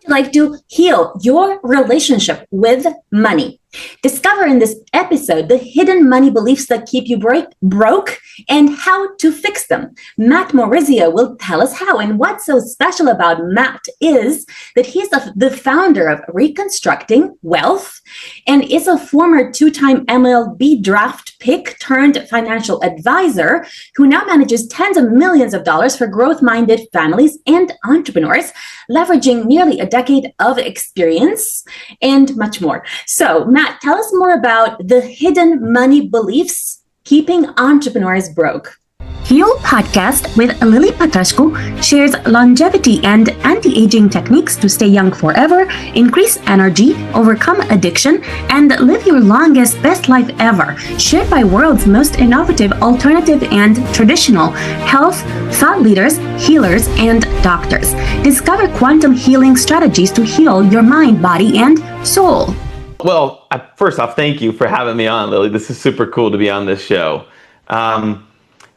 like to heal your relationship with money. Discover in this episode the hidden money beliefs that keep you broke and how to fix them. Matt Morizio will tell us how. And what's so special about Matt is that he's the founder of Reconstructing Wealth and is a former two-time MLB draft pick turned financial advisor who now manages tens of millions of dollars for growth-minded families and entrepreneurs, leveraging nearly a decade of experience and much more. So, Matt, tell us more about the hidden money beliefs keeping entrepreneurs broke. Heal Podcast with Lily Patrascu shares longevity and anti-aging techniques to stay young forever, increase energy, overcome addiction, and live your longest, best life ever. Shared by world's most innovative, alternative, and traditional health thought leaders, healers, and doctors. Discover quantum healing strategies to heal your mind, body, and soul. Well, first off, thank you for having me on, Lily. This is super cool to be on this show.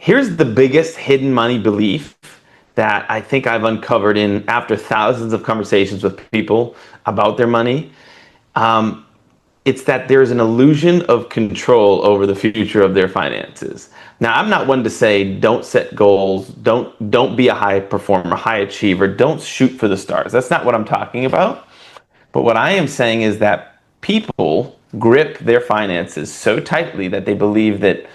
Here's the biggest hidden money belief that I think I've uncovered after thousands of conversations with people about their money. It's that there's an illusion of control over the future of their finances. Now, I'm not one to say don't set goals, don't be a high performer, high achiever, don't shoot for the stars. That's not what I'm talking about. But what I am saying is that people grip their finances so tightly that they believe that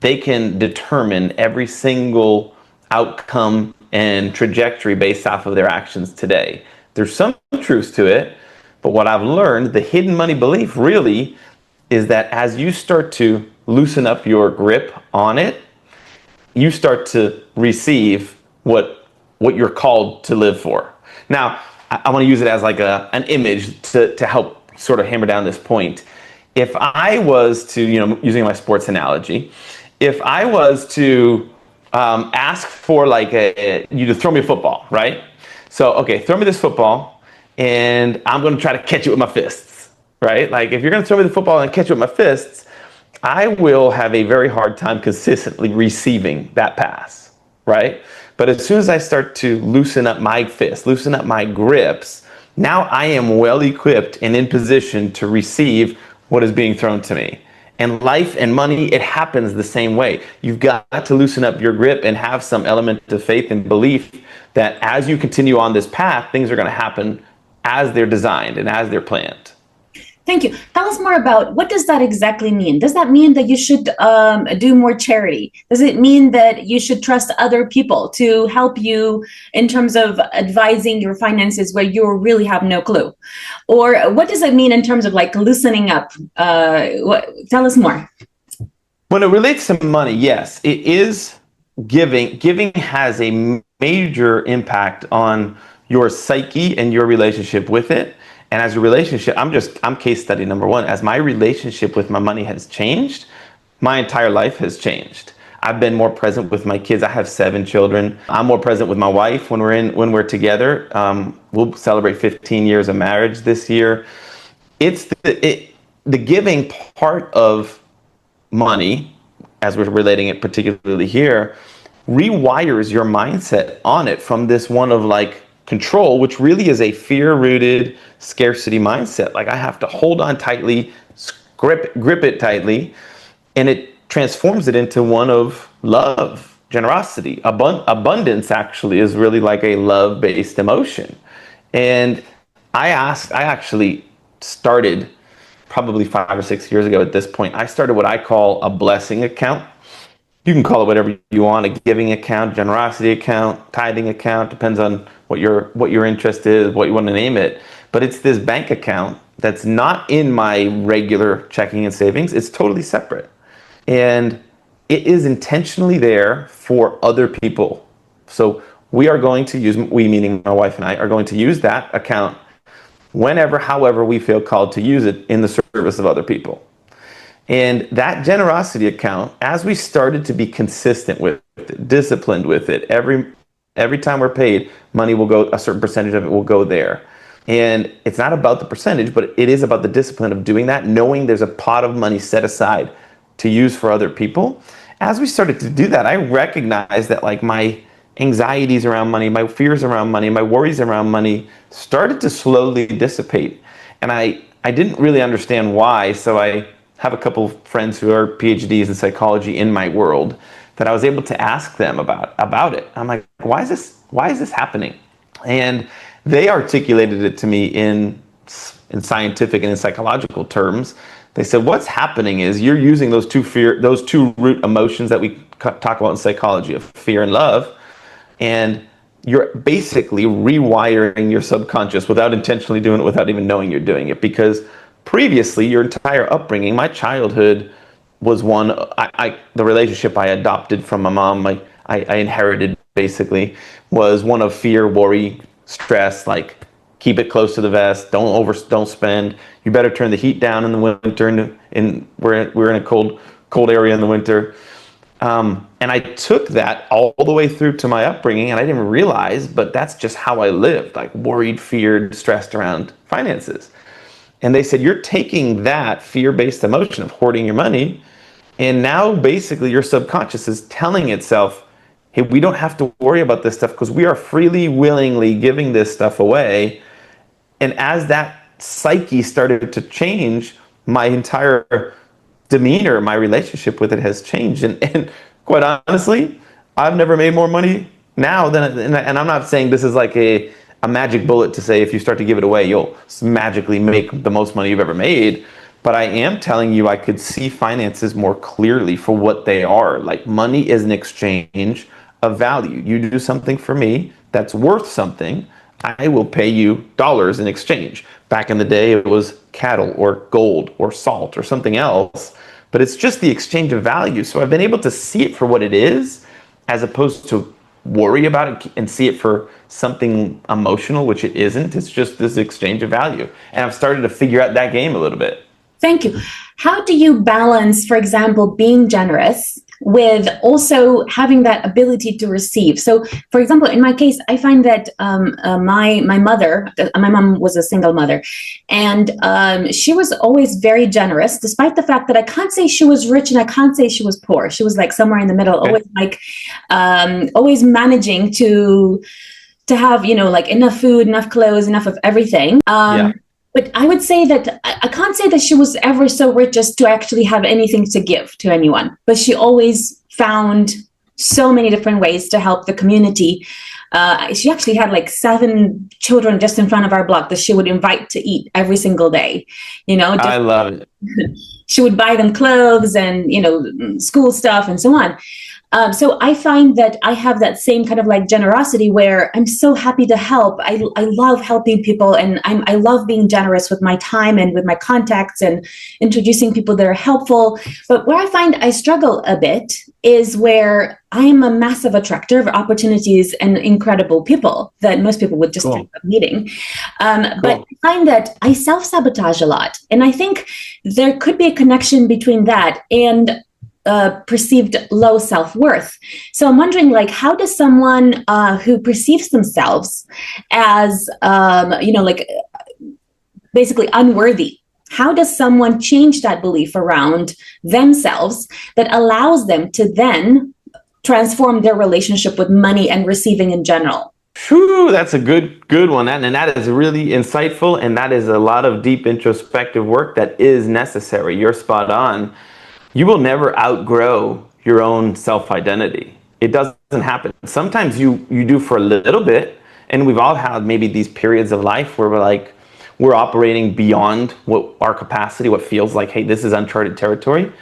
they can determine every single outcome and trajectory based off of their actions today. There's some truth to it, but what I've learned, the hidden money belief really is that as you start to loosen up your grip on it, you start to receive what you're called to live for. Now, I want to use it as like an image to help sort of hammer down this point. If I was to, using my sports analogy, if I was to ask for you to throw me a football, right? So, okay, throw me this football and I'm going to try to catch it with my fists, right? Like if you're going to throw me the football and catch it with my fists, I will have a very hard time consistently receiving that pass, right? But as soon as I start to loosen up my fists, loosen up my grips, now I am well equipped and in position to receive what is being thrown to me. And life and money, it happens the same way. You've got to loosen up your grip and have some element of faith and belief that as you continue on this path, things are going to happen as they're designed and as they're planned. Thank you. Tell us more about what does that exactly mean? Does that mean that you should do more charity? Does it mean that you should trust other people to help you in terms of advising your finances where you really have no clue? Or what does it mean in terms of like loosening up? Tell us more. When it relates to money, yes, it is giving. Giving has a major impact on your psyche and your relationship with it. And as a relationship, I'm case study number one. As my relationship with my money has changed, my entire life has changed. I've been more present with my kids. I have 7 children. I'm more present with my wife when we're together. We'll celebrate 15 years of marriage this year. It's the giving part of money, as we're relating it particularly here, rewires your mindset on it from this one of like control, which really is a fear-rooted scarcity mindset. Like I have to hold on tightly, grip it tightly, and it transforms it into one of love, generosity. Abundance actually is really like a love-based emotion. And I actually started probably 5 or 6 years ago at this point. I started what I call a blessing account. You can call it whatever you want, a giving account, generosity account, tithing account, depends on what your interest is, what you want to name it. But it's this bank account that's not in my regular checking and savings. It's totally separate. And it is intentionally there for other people. So we are going to use, we meaning my wife and I, are going to use that account whenever, however we feel called to use it in the service of other people. And that generosity account, as we started to be consistent with it, disciplined with it, every time we're paid, money will go, a certain percentage of it will go there. And it's not about the percentage, but it is about the discipline of doing that, knowing there's a pot of money set aside to use for other people. As we started to do that, I recognized that like my anxieties around money, my fears around money, my worries around money started to slowly dissipate. And I didn't really understand why. So I have a couple of friends who are PhDs in psychology in my world that I was able to ask them about it. I'm like, why is this happening? And they articulated it to me in scientific and in psychological terms. They said, what's happening is you're using those two root emotions that we talk about in psychology of fear and love, and you're basically rewiring your subconscious without intentionally doing it, without even knowing you're doing it. Because previously, your entire upbringing, my childhood was one, the relationship I adopted from my mom, I inherited basically, was one of fear, worry, stress, like keep it close to the vest, don't spend, you better turn the heat down in the winter, we're in a cold area in the winter. And I took that all the way through to my upbringing, and I didn't realize, but that's just how I lived, like worried, feared, stressed around finances. And they said, you're taking that fear-based emotion of hoarding your money, and now basically your subconscious is telling itself, hey, we don't have to worry about this stuff because we are freely, willingly giving this stuff away. And as that psyche started to change, my entire demeanor, my relationship with it has changed. And quite honestly, I've never made more money now and I'm not saying this is like a magic bullet to say if you start to give it away, you'll magically make the most money you've ever made. But I am telling you, I could see finances more clearly for what they are. Like money is an exchange of value. You do something for me that's worth something, I will pay you dollars in exchange. Back in the day, it was cattle or gold or salt or something else, but it's just the exchange of value. So I've been able to see it for what it is, as opposed to worry about it and see it for something emotional, which it isn't. It's just this exchange of value. And I've started to figure out that game a little bit. Thank you. How do you balance, for example, being generous with also having that ability to receive? So, for example, in my case, I find that my mom was a single mother, and she was always very generous, despite the fact that I can't say she was rich and I can't say she was poor. She was like somewhere in the middle, okay. Always managing to have, like enough food, enough clothes, enough of everything. Yeah. But I would say that I can't say that she was ever so rich as to actually have anything to give to anyone. But she always found so many different ways to help the community. She actually had like 7 children just in front of our block that she would invite to eat every single day. I love it. She would buy them clothes and, school stuff and so on. So I find that I have that same kind of like generosity where I'm so happy to help. I love helping people, and I love being generous with my time and with my contacts and introducing people that are helpful. But where I find I struggle a bit is where I'm a massive attractor of opportunities and incredible people that most people would just end up meeting. But I find that I self-sabotage a lot. And I think there could be a connection between that and perceived low self-worth. So I'm wondering, like, how does someone who perceives themselves as, basically unworthy, how does someone change that belief around themselves that allows them to then transform their relationship with money and receiving in general? Whew, that's a good one. And that is really insightful. And that is a lot of deep introspective work that is necessary. You're spot on. You will never outgrow your own self-identity. It doesn't happen. Sometimes you do for a little bit, and we've all had maybe these periods of life where we're operating beyond what our capacity, what feels like, hey, this is uncharted territory.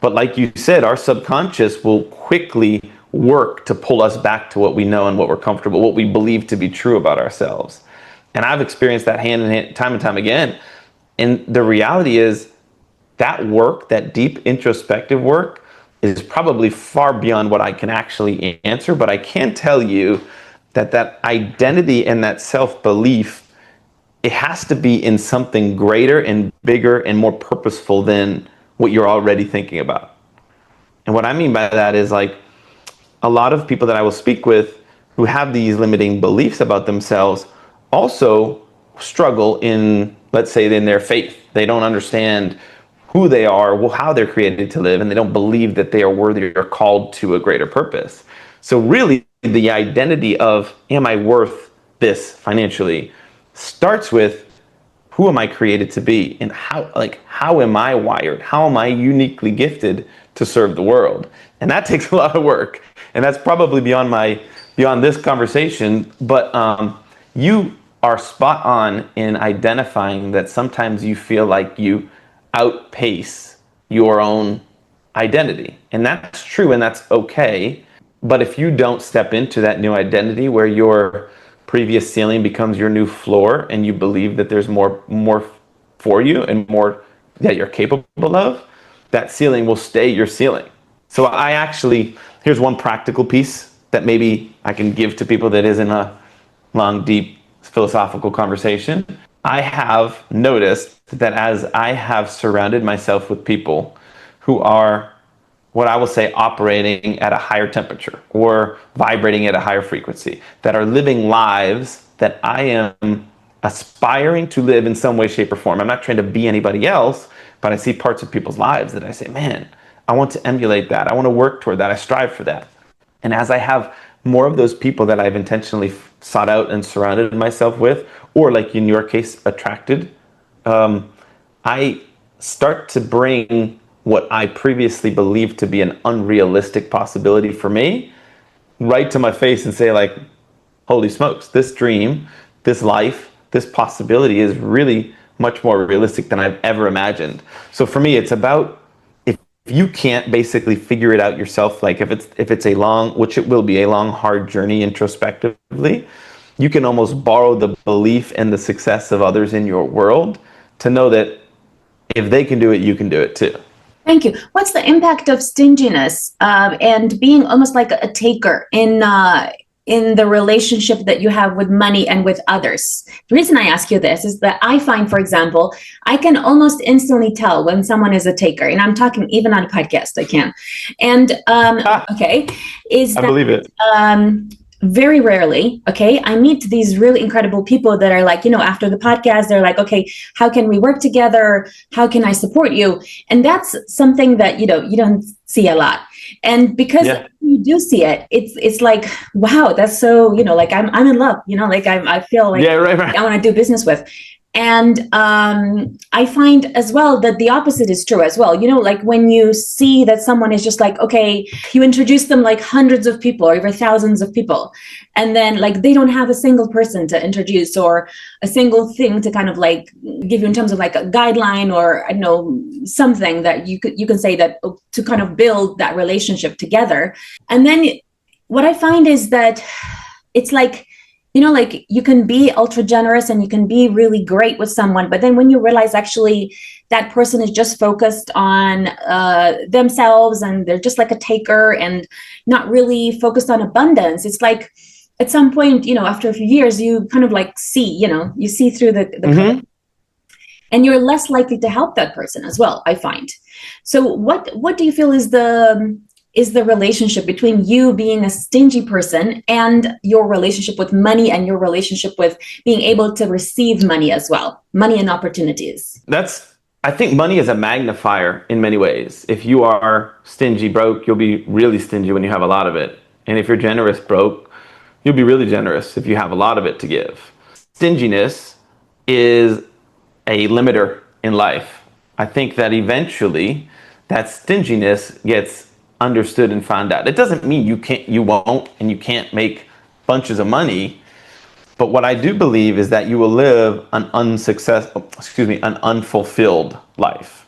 But like you said, our subconscious will quickly work to pull us back to what we know and what we're comfortable, what we believe to be true about ourselves. And I've experienced that hand in hand time and time again. And the reality is, that work, that deep introspective work, is probably far beyond what I can actually answer. But I can tell you that identity and that self-belief, it has to be in something greater and bigger and more purposeful than what you're already thinking about. And what I mean by that is, like, a lot of people that I will speak with who have these limiting beliefs about themselves also struggle in, let's say, in their faith. They don't understand who they are, how they're created to live, and they don't believe that they are worthy or called to a greater purpose. So really, the identity of, am I worth this financially, starts with, who am I created to be, and how am I wired? How am I uniquely gifted to serve the world? And that takes a lot of work, and that's probably beyond this conversation. But you are spot on in identifying that sometimes you feel like you outpace your own identity, and that's true, and that's okay. But if you don't step into that new identity where your previous ceiling becomes your new floor, and you believe that there's more for you and more that you're capable of, that ceiling will stay your ceiling. So here's one practical piece that maybe I can give to people that isn't a long, deep philosophical conversation. I have noticed that as I have surrounded myself with people who are, what I will say, operating at a higher temperature or vibrating at a higher frequency, that are living lives that I am aspiring to live in some way, shape, or form. I'm not trying to be anybody else, but I see parts of people's lives that I say, man, I want to emulate that. I want to work toward that. I strive for that. And as I have more of those people that I've intentionally sought out and surrounded myself with, or like in your case, attracted, I start to bring what I previously believed to be an unrealistic possibility for me right to my face and say, like, holy smokes, this dream, this life, this possibility is really much more realistic than I've ever imagined. So for me, it's about, if you can't basically figure it out yourself, like if it's a long, which it will be a long, hard journey introspectively, you can almost borrow the belief and the success of others in your world to know that if they can do it, you can do it too. Thank you. What's the impact of stinginess and being almost like a taker in the relationship that you have with money and with others? The reason I ask you this is that I find, for example, I can almost instantly tell when someone is a taker, and I'm talking even on a podcast, I can. And okay, is I that, believe it. Very rarely, okay, I meet these really incredible people that are like, after the podcast, they're like, okay, how can we work together? How can I support you? And that's something that, you don't see a lot. And because you do see it, it's like, wow, that's so, like I'm in love, like I feel like right. I want to do business with. And I find as well that the opposite is true as well. Like when you see that someone is just like, okay, you introduce them like hundreds of people or even thousands of people, and then like they don't have a single person to introduce or a single thing to kind of like give you in terms of like a guideline or, I don't know, something that you can say that to kind of build that relationship together. And then what I find is that it's like, like you can be ultra generous and you can be really great with someone, but then when you realize actually that person is just focused on themselves and they're just like a taker and not really focused on abundance, it's like at some point, after a few years, you kind of like see, you see through the and you're less likely to help that person as well, I find. So what do you feel is the relationship between you being a stingy person and your relationship with money and your relationship with being able to receive money as well, money and opportunities? I think money is a magnifier in many ways. If you are stingy broke, you'll be really stingy when you have a lot of it. And if you're generous broke, you'll be really generous if you have a lot of it to give. Stinginess is a limiter in life. I think that eventually that stinginess gets understood and found out. It doesn't mean you won't, and you can't make bunches of money. But what I do believe is that you will live an unfulfilled life.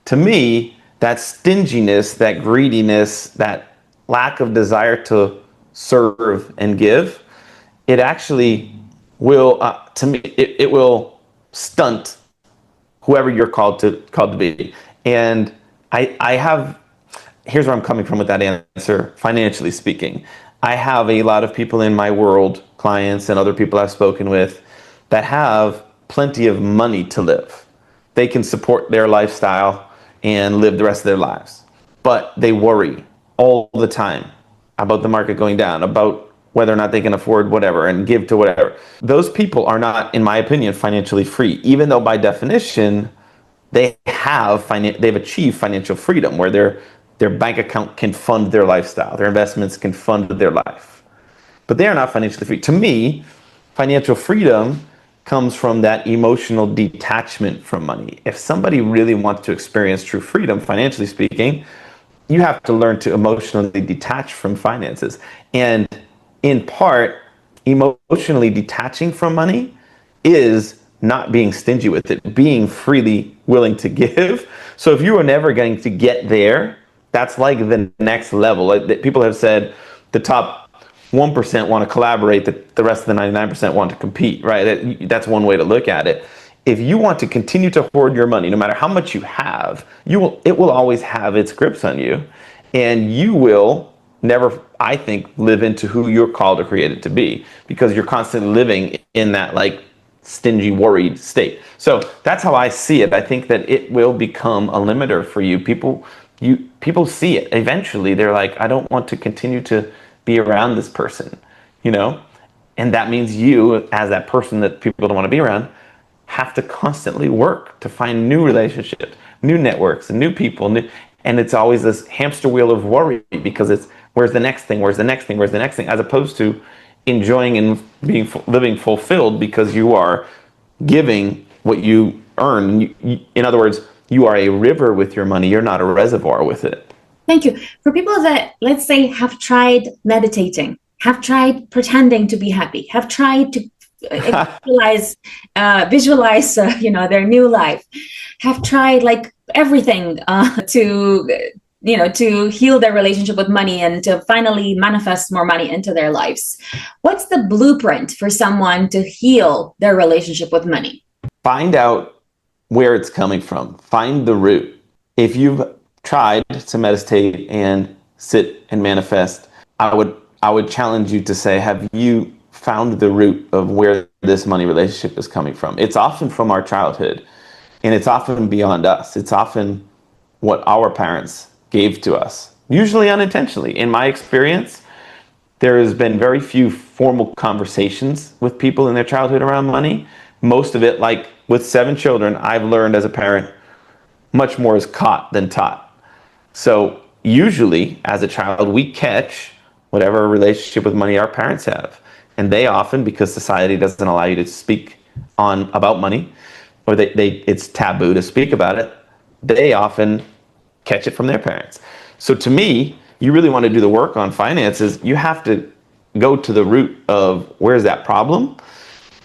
To me, that stinginess, that greediness, that lack of desire to serve and give, it actually will, to me, it will stunt whoever you're called to be. And here's where I'm coming from with that answer, financially speaking. I have a lot of people in my world, clients and other people I've spoken with, that have plenty of money to live. They can support their lifestyle and live the rest of their lives. But they worry all the time about the market going down, about whether or not they can afford whatever and give to whatever. Those people are not, in my opinion, financially free, even though by definition, they've achieved financial freedom where their bank account can fund their lifestyle, their investments can fund their life. but they are not financially free. To me, financial freedom comes from that emotional detachment from money. If somebody really wants to experience true freedom, financially speaking, you have to learn to emotionally detach from finances. And in part, emotionally detaching from money is not being stingy with it, being freely willing to give. So if you are never going to get there, that's like the next level. Like, people have said the top 1% want to collaborate, the rest of the 99% want to compete, right? That's one way to look at it. If you want to continue to hoard your money, no matter how much you have, it will always have its grips on you. And you will never, I think, live into who you're called or created to be, because you're constantly living in that like stingy, worried state. So that's how I see it. I think that it will become a limiter for you. People see it. Eventually, they're like, I don't want to continue to be around this person, you know? And that means you, as that person that people don't want to be around, have to constantly work to find new relationships, new networks, and new people. And it's always this hamster wheel of worry, because it's where's the next thing, where's the next thing, where's the next thing, as opposed to enjoying and living fulfilled because you are giving what you earn. In other words, you are a river with your money. You're not a reservoir with it. Thank you. For people that, let's say, have tried meditating, have tried pretending to be happy, have tried to visualize, their new life, have tried like everything to heal their relationship with money and to finally manifest more money into their lives. What's the blueprint for someone to heal their relationship with money? Find out where it's coming from. Find the root. If you've tried to meditate and sit and manifest, I would challenge you to say, have you found the root of where this money relationship is coming from? It's often from our childhood, and it's often beyond us. It's often what our parents gave to us, usually unintentionally. In my experience, there has been very few formal conversations with people in their childhood around money. Most of it, like with 7 children, I've learned as a parent, much more is caught than taught. So usually, as a child, we catch whatever relationship with money our parents have. And they often, because society doesn't allow you to speak about money, or it's taboo to speak about it, they often catch it from their parents. So to me, you really want to do the work on finances, you have to go to the root of where's that problem?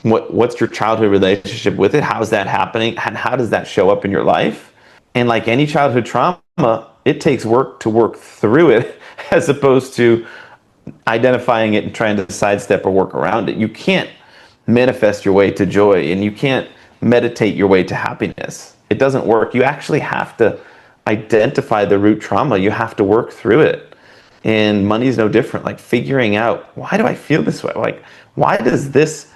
What's your childhood relationship with it? How's that happening? And how does that show up in your life? And like any childhood trauma, it takes work to work through it, as opposed to identifying it and trying to sidestep or work around it. You can't manifest your way to joy, and you can't meditate your way to happiness. It doesn't work. You actually have to identify the root trauma. You have to work through it. And money is no different. Like figuring out, why do I feel this way? Like, why does this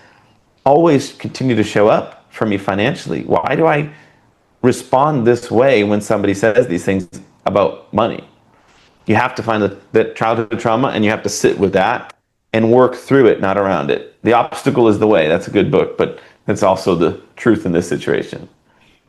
always continue to show up for me financially? Why do I respond this way when somebody says these things about money? You have to find that childhood trauma, and you have to sit with that and work through it, not around it. The obstacle is the way. That's a good book, but that's also the truth in this situation.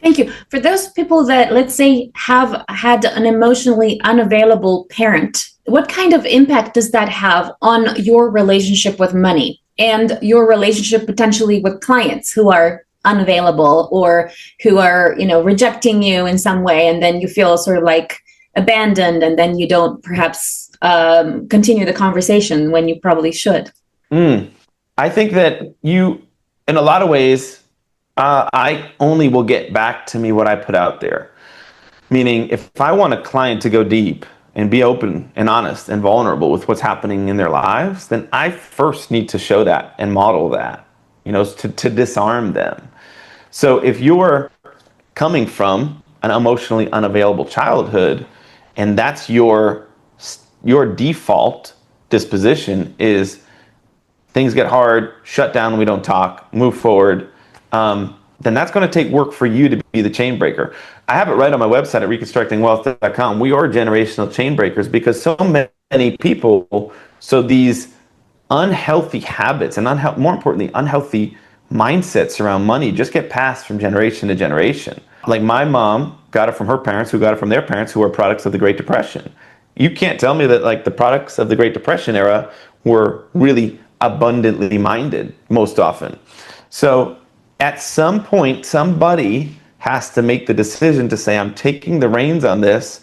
Thank you. For those people that, let's say, have had an emotionally unavailable parent, what kind of impact does that have on your relationship with money and your relationship potentially with clients who are unavailable or who are, rejecting you in some way, and then you feel sort of like abandoned, and then you don't perhaps continue the conversation when you probably should? I think that you, in a lot of ways, I only will get back to me what I put out there. Meaning, if I want a client to go deep and be open and honest and vulnerable with what's happening in their lives, then I first need to show that and model that, to disarm them. So if you're coming from an emotionally unavailable childhood, and that's your default disposition is things get hard, shut down, we don't talk, move forward, then that's going to take work for you to be the chain breaker. I have it right on my website at reconstructingwealth.com. We are generational chain breakers, because so many people, so these unhealthy habits and more importantly, unhealthy mindsets around money just get passed from generation to generation. Like my mom got it from her parents, who got it from their parents, who are products of the Great Depression. You can't tell me that like the products of the Great Depression era were really abundantly minded most often. So at some point, somebody has to make the decision to say, I'm taking the reins on this.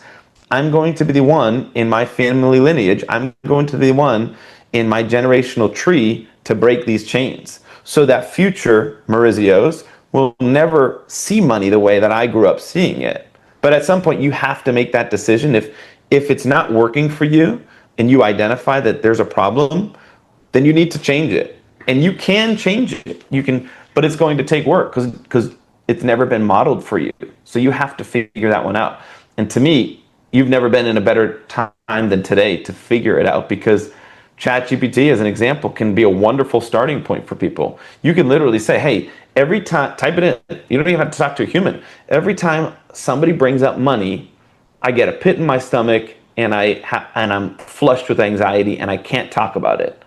I'm going to be the one in my family lineage. I'm going to be the one in my generational tree to break these chains so that future Maurizios will never see money the way that I grew up seeing it. But at some point, you have to make that decision. If it's not working for you and you identify that there's a problem, then you need to change it. And you can change it. You can, but it's going to take work because it's never been modeled for you. So you have to figure that one out. And to me, you've never been in a better time than today to figure it out, because ChatGPT, as an example, can be a wonderful starting point for people. You can literally say, hey, every time, type it in. You don't even have to talk to a human. Every time somebody brings up money, I get a pit in my stomach and I'm flushed with anxiety and I can't talk about it.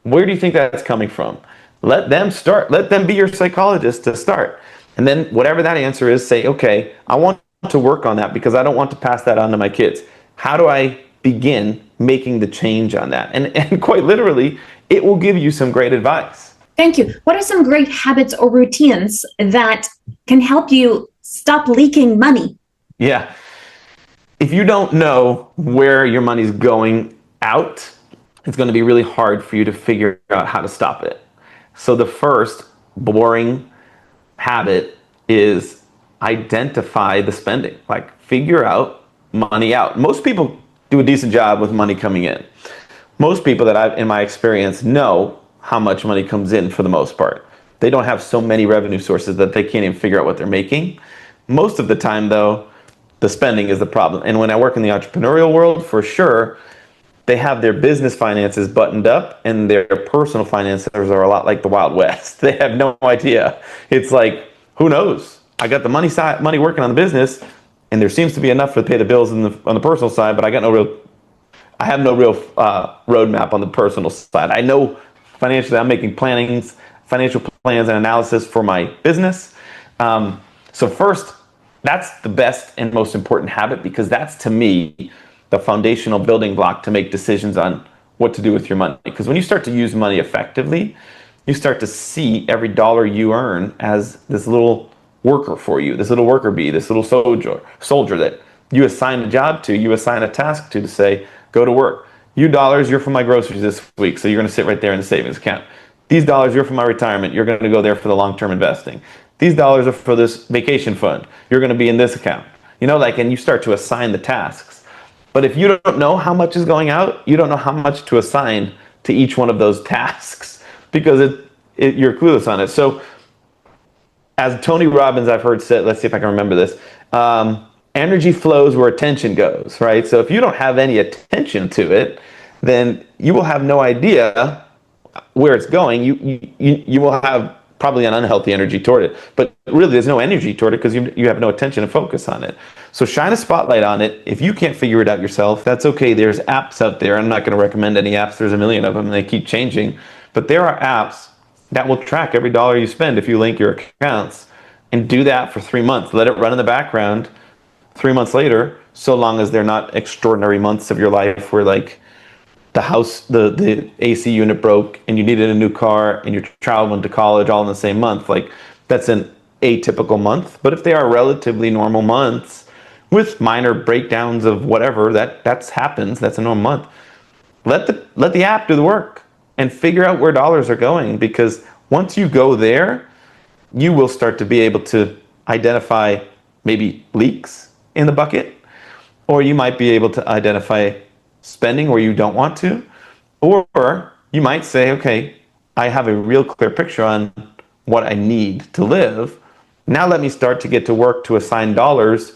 Where do you think that's coming from? Let them start. Let them be your psychologist to start. And then whatever that answer is, say, okay, I want to work on that because I don't want to pass that on to my kids. How do I begin making the change on that? And quite literally, it will give you some great advice. Thank you. What are some great habits or routines that can help you stop leaking money? Yeah. If you don't know where your money's going out, it's going to be really hard for you to figure out how to stop it. So the first boring habit is identify the spending. Like, figure out money out. Most people do a decent job with money coming in. Most people that I've, in my experience, know how much money comes in for the most part. They don't have so many revenue sources that they can't even figure out what they're making. Most of the time, though, the spending is the problem. And when I work in the entrepreneurial world, for sure, they have their business finances buttoned up and their personal finances are a lot like the Wild West. They have no idea. It's like, who knows? I got the money working on the business, and there seems to be enough to pay the bills on the personal side, but I have no real roadmap on the personal side. I know financially I'm making financial plans and analysis for my business. So first, that's the best and most important habit, because that's, to me, the foundational building block to make decisions on what to do with your money. Because when you start to use money effectively, you start to see every dollar you earn as this little worker for you, this little worker bee, this little soldier that you assign a job to, you assign a task to say, go to work. You dollars, you're for my groceries this week, so you're going to sit right there in the savings account. These dollars, you're for my retirement. You're going to go there for the long-term investing. These dollars are for this vacation fund. You're going to be in this account. And you start to assign the tasks. But if you don't know how much is going out, you don't know how much to assign to each one of those tasks, because you're clueless on it. So as Tony Robbins, I've heard said, let's see if I can remember this, energy flows where attention goes, right? So if you don't have any attention to it, then you will have no idea where it's going. You will have probably an unhealthy energy toward it. But really, there's no energy toward it because you have no attention and focus on it. So shine a spotlight on it. If you can't figure it out yourself, that's okay. There's apps out there. I'm not going to recommend any apps. There's a million of them, and they keep changing. But there are apps that will track every dollar you spend if you link your accounts, and do that for 3 months. Let it run in the background 3 months later, so long as they're not extraordinary months of your life where, like, the house, the AC unit broke and you needed a new car and your child went to college all in the same month. Like, that's an atypical month. But if they are relatively normal months with minor breakdowns of whatever, that happens, that's a normal month. Let the app do the work and figure out where dollars are going, because once you go there, you will start to be able to identify maybe leaks in the bucket, or you might be able to identify spending where you don't want to, or you might say, okay, I have a real clear picture on what I need to live. Now let me start to get to work to assign dollars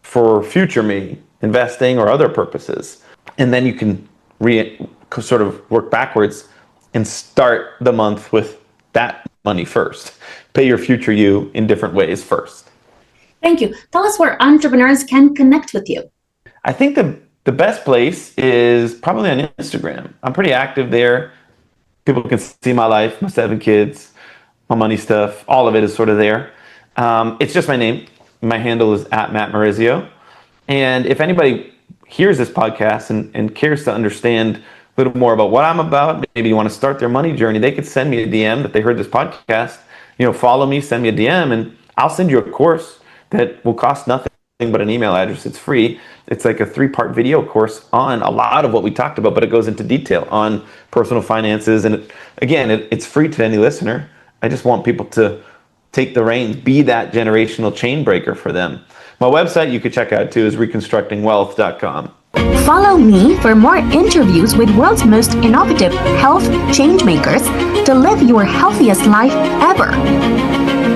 for future me, investing or other purposes. And then you can sort of work backwards and start the month with that money first. Pay your future you in different ways first. Thank you. Tell us where entrepreneurs can connect with you. I think the best place is probably on Instagram. I'm pretty active there. People can see my life, my 7 kids, my money stuff. All of it is sort of there. It's just my name. My handle is @MattMorizio. And if anybody hears this podcast and cares to understand little more about what I'm about, maybe you want to start their money journey, they could send me a DM that they heard this podcast. Follow me, send me a DM, and I'll send you a course that will cost nothing but an email address. It's free. It's like a 3-part video course on a lot of what we talked about, but it goes into detail on personal finances. And it's free to any listener. I just want people to take the reins, be that generational chain breaker for them. My website you could check out too is reconstructingwealth.com. Follow me for more interviews with world's most innovative health change makers to live your healthiest life ever.